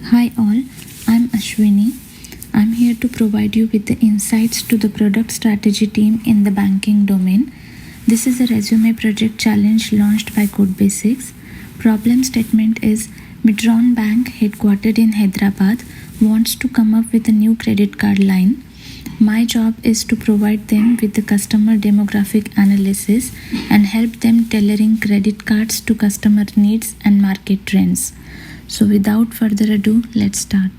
Hi all, I'm Ashwini. I'm here to provide you with the insights to the product strategy team in the banking domain. This is a resume project challenge launched by Codebasics. Problem statement is Mitron Bank, headquartered in Hyderabad, wants to come up with a new credit card line. My job is to provide them with the customer demographic analysis and help them tailoring credit cards to customer needs and market trends. So without further ado, let's start.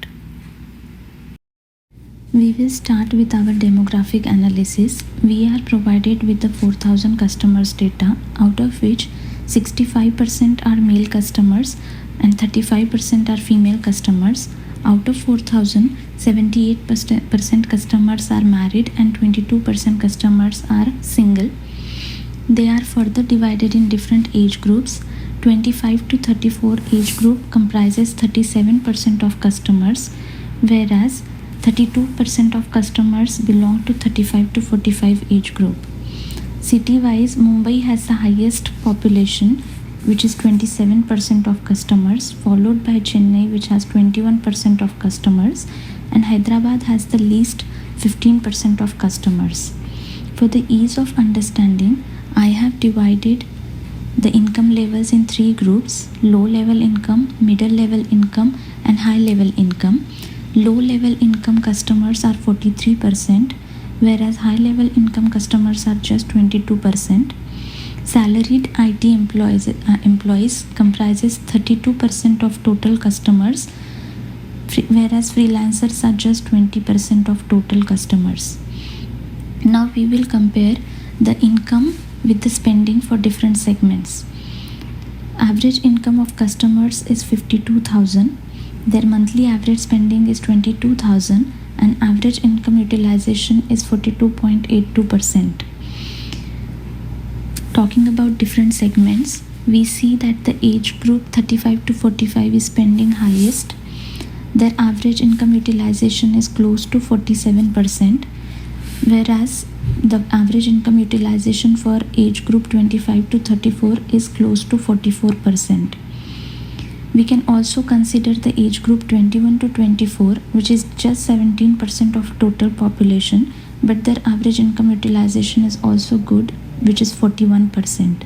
We will start with our demographic analysis. We are provided with the 4000 customers data, out of which 65% are male customers and 35% are female customers. Out of 4000, 78% customers are married and 22% customers are single. They are further divided in different age groups. 25 to 34 age group comprises 37% of customers, whereas 32% of customers belong to 35 to 45 age group. City-wise, Mumbai has the highest population, which is 27% of customers, followed by Chennai, which has 21% of customers, and Hyderabad has the least 15% of customers. For the ease of understanding, I have divided the income levels in three groups: low level income, middle level income, and high level income. Low level income customers are 43%, whereas high level income customers are just 22%. Salaried IT employees comprises 32% of total customers, whereas freelancers are just 20% of total customers. Now we will compare the income with the spending for different segments. Average income of customers is 52,000. Their monthly average spending is 22,000 and average income utilization is 42.82%. Talking about different segments, we see that the age group 35 to 45 is spending highest. Their average income utilization is close to 47%, whereas the average income utilization for age group 25 to 34 is close to 44%. We can also consider the age group 21 to 24, which is just 17% of total population, but their average income utilization is also good, which is 41%.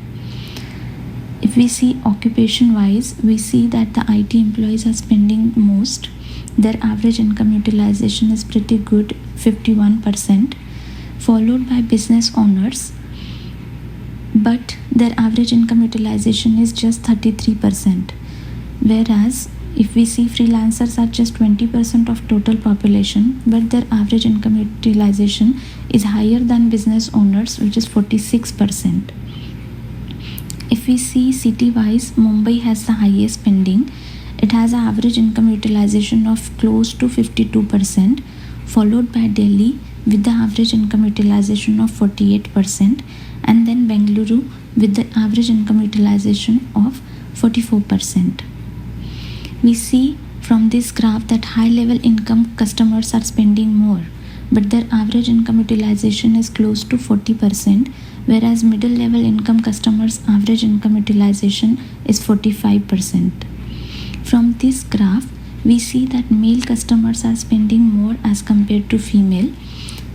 If we see occupation wise, we see that the IT employees are spending most. Their average income utilization is pretty good, 51%, followed by business owners, but their average income utilization is just 33%. Whereas if we see freelancers are just 20% of total population, but their average income utilization is higher than business owners, which is 46%. If we see city-wise, Mumbai has the highest spending. It has an average income utilization of close to 52%, followed by Delhi with the average income utilization of 48%, and then Bengaluru with the average income utilization of 44%. We see from this graph that high level income customers are spending more, but their average income utilization is close to 40%, whereas middle level income customers' average income utilization is 45%. From this graph, we see that male customers are spending more as compared to female.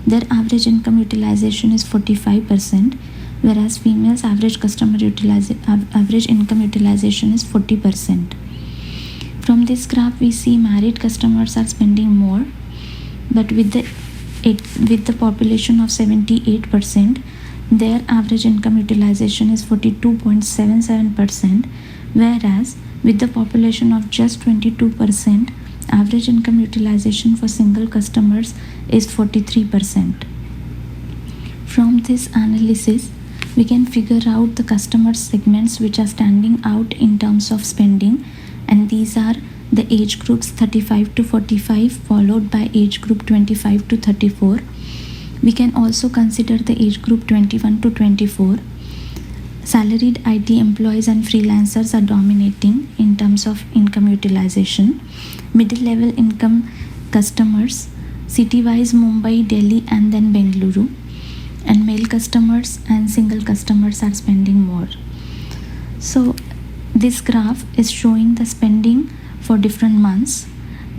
Their average income utilization is 45%, whereas females' average income utilization is 40%. From this graph, we see married customers are spending more, but with the population of 78%, their average income utilization is 42.77%, whereas with the population of just 22%, average income utilization for single customers is 43%. From this analysis, we can figure out the customer segments which are standing out in terms of spending, and these are the age groups 35 to 45, followed by age group 25 to 34. We can also consider the age group 21 to 24. Salaried IT employees and freelancers are dominating in terms of income utilization. Middle level income customers, city-wise Mumbai, Delhi, and then Bengaluru. And male customers and single customers are spending more. So This graph is showing the spending for different months.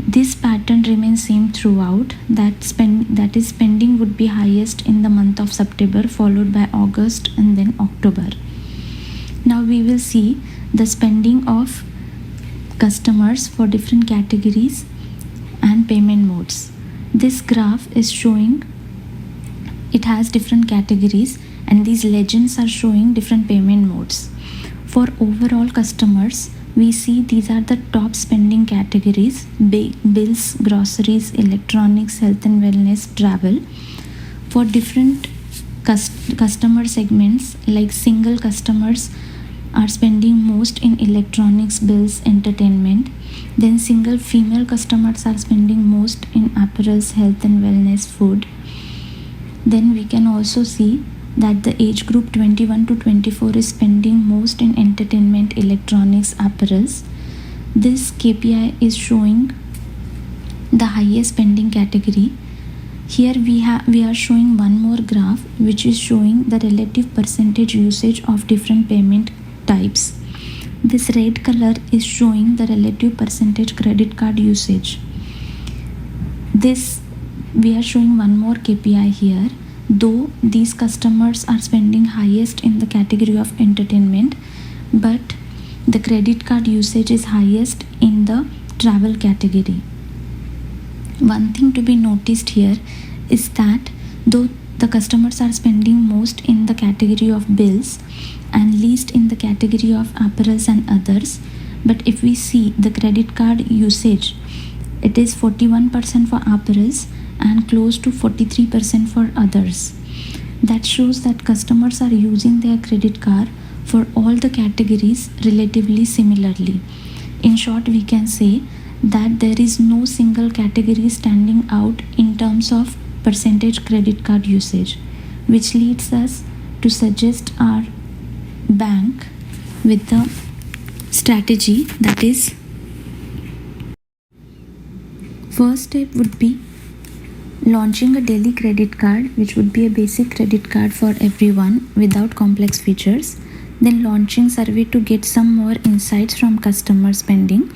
This pattern remains same throughout, that is spending would be highest in the month of September, followed by August and then October. Now we will see the spending of customers for different categories and payment modes. This graph is showing it has different categories, and these legends are showing different payment modes. For overall customers, we see these are the top spending categories: bills, groceries, electronics, health and wellness, travel. For different customer segments, like single customers are spending most in electronics, bills, entertainment. Then single female customers are spending most in apparels, health and wellness, food. Then we can also see that the age group 21 to 24 is spending most in entertainment, electronics, apparels. This KPI is showing the highest spending category. Here we are showing one more graph which is showing the relative percentage usage of different payment types. This red color is showing the relative percentage credit card usage. We are showing one more KPI here. Though these customers are spending highest in the category of entertainment, but the credit card usage is highest in the travel category. One thing to be noticed here is that though the customers are spending most in the category of bills and least in the category of apparels and others, but if we see the credit card usage, it is 41% for apparels and close to 43% for others. That shows that customers are using their credit card for all the categories relatively similarly. In short, we can say that there is no single category standing out in terms of percentage credit card usage, which leads us to suggest our bank with the strategy, that is, first step would be launching a daily credit card, which would be a basic credit card for everyone without complex features. Then launching survey to get some more insights from customer spending.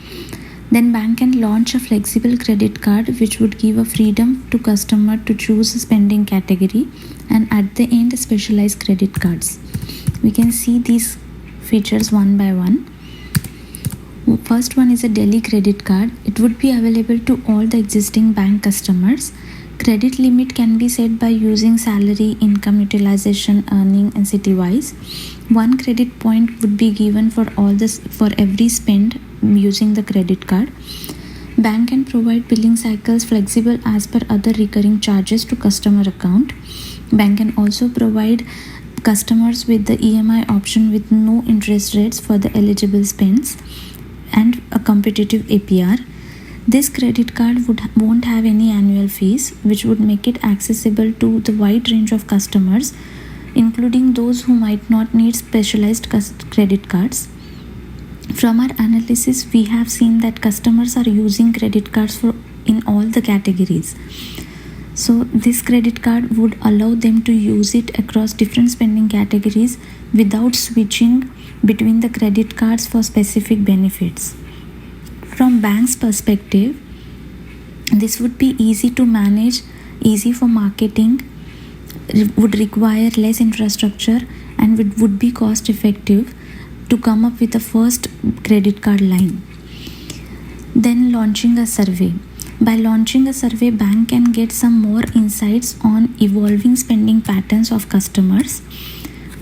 Then bank can launch a flexible credit card which would give a freedom to customer to choose a spending category, and at the end specialized credit cards. We can see these features one by one. First one is a daily credit card. It would be available to all the existing bank customers. Credit limit can be set by using salary, income, utilization, earning, and city-wise. One credit point would be given for every spend using the credit card. Bank can provide billing cycles flexible as per other recurring charges to customer account. Bank can also provide customers with the EMI option with no interest rates for the eligible spends and a competitive APR. This credit card won't have any annual fees, which would make it accessible to the wide range of customers, including those who might not need specialized credit cards. From our analysis, we have seen that customers are using credit cards in all the categories. So this credit card would allow them to use it across different spending categories without switching between the credit cards for specific benefits. From bank's perspective, this would be easy to manage, easy for marketing, would require less infrastructure, and would be cost effective to come up with the first credit card line. Then launching a survey. By launching a survey, bank can get some more insights on evolving spending patterns of customers.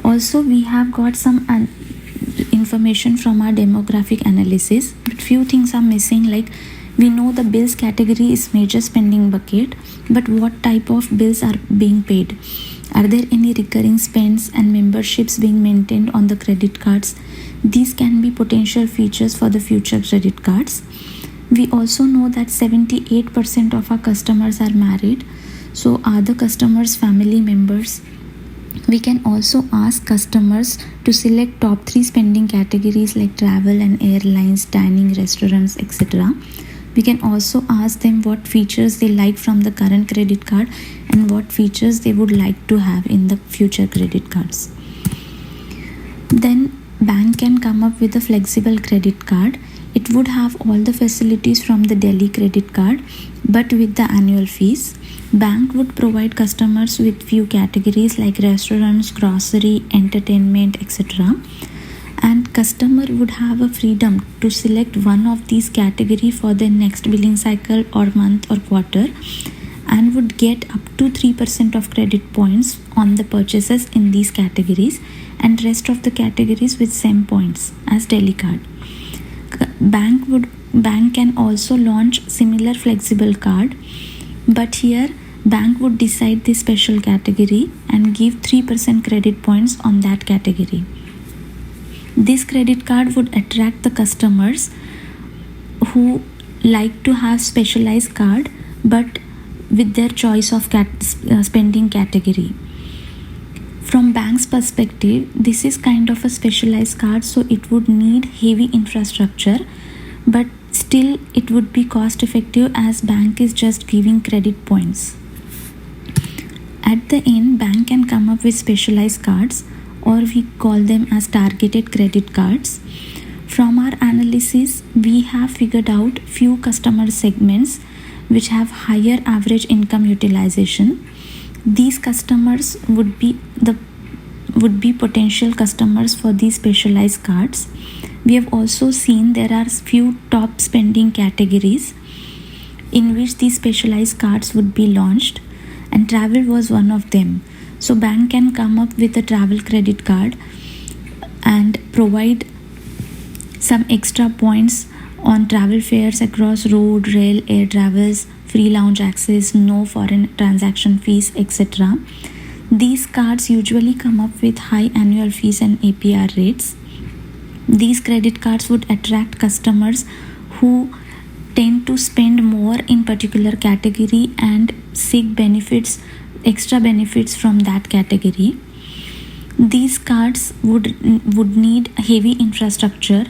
Also, we have got some information from our demographic analysis, but few things are missing, like we know the bills category is major spending bucket, but what type of bills are being paid? Are there any recurring spends and memberships being maintained on the credit cards? These can be potential features for the future credit cards. We also know that 78% of our customers are married. So are the customers family members? We can also ask customers to select top 3 spending categories like travel and airlines, dining, restaurants, etc. We can also ask them what features they like from the current credit card and what features they would like to have in the future credit cards. Then bank can come up with a flexible credit card. It would have all the facilities from the Delhi credit card, but with the annual fees. Bank would provide customers with few categories like restaurants, grocery, entertainment, etc. And customer would have a freedom to select one of these category for the next billing cycle or month or quarter, and would get up to 3% of credit points on the purchases in these categories, and rest of the categories with same points as Delhi card. Bank can also launch similar flexible card, but here bank would decide the special category and give 3% credit points on that category. This credit card would attract the customers who like to have specialized card but with their choice of spending category. From bank's perspective, this is kind of a specialized card, so it would need heavy infrastructure, but still it would be cost effective as bank is just giving credit points. At the end, bank can come up with specialized cards, or we call them as targeted credit cards. From our analysis, we have figured out few customer segments which have higher average income utilization. These customers would be potential customers for these specialized cards. We have also seen there are few top spending categories in which these specialized cards would be launched, and travel was one of them. So bank can come up with a travel credit card and provide some extra points on travel fares across road, rail, air travels, free lounge access, no foreign transaction fees, etc. These cards usually come up with high annual fees and APR rates. These credit cards would attract customers who tend to spend more in particular category and seek extra benefits from that category. These cards would need heavy infrastructure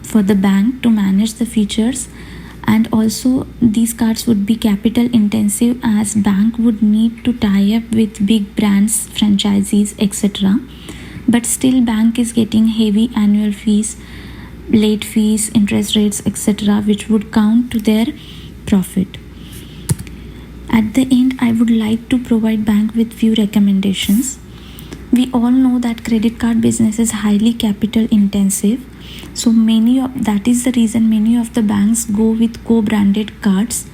for the bank to manage the features, and also these cards would be capital intensive as bank would need to tie up with big brands, franchisees, etc. But still bank is getting heavy annual fees, late fees, interest rates, etc., which would count to their profit. At the end, I would like to provide bank with few recommendations. We all know that credit card business is highly capital intensive, so that is the reason many of the banks go with co-branded cards.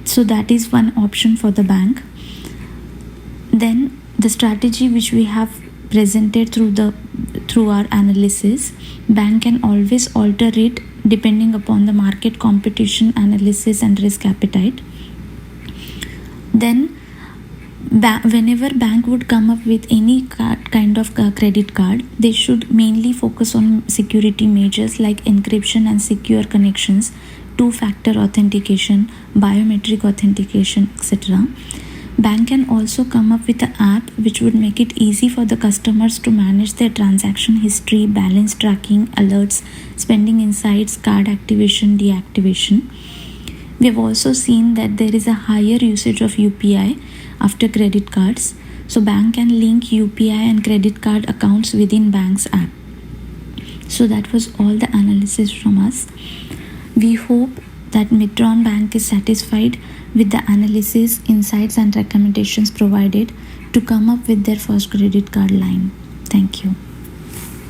So that is one option for the bank. Then the strategy which we have presented through our analysis, bank can always alter it depending upon the market competition analysis and risk appetite. Then whenever bank would come up with any kind of credit card, they should mainly focus on security measures like encryption and secure connections, two-factor authentication, biometric authentication, etc. Bank can also come up with an app which would make it easy for the customers to manage their transaction history, balance tracking, alerts, spending insights, card activation, deactivation. We have also seen that there is a higher usage of UPI after credit cards, so bank can link UPI and credit card accounts within bank's app. So that was all the analysis from us. We hope that Mitron Bank is satisfied with the analysis, insights and recommendations provided to come up with their first credit card line. Thank you.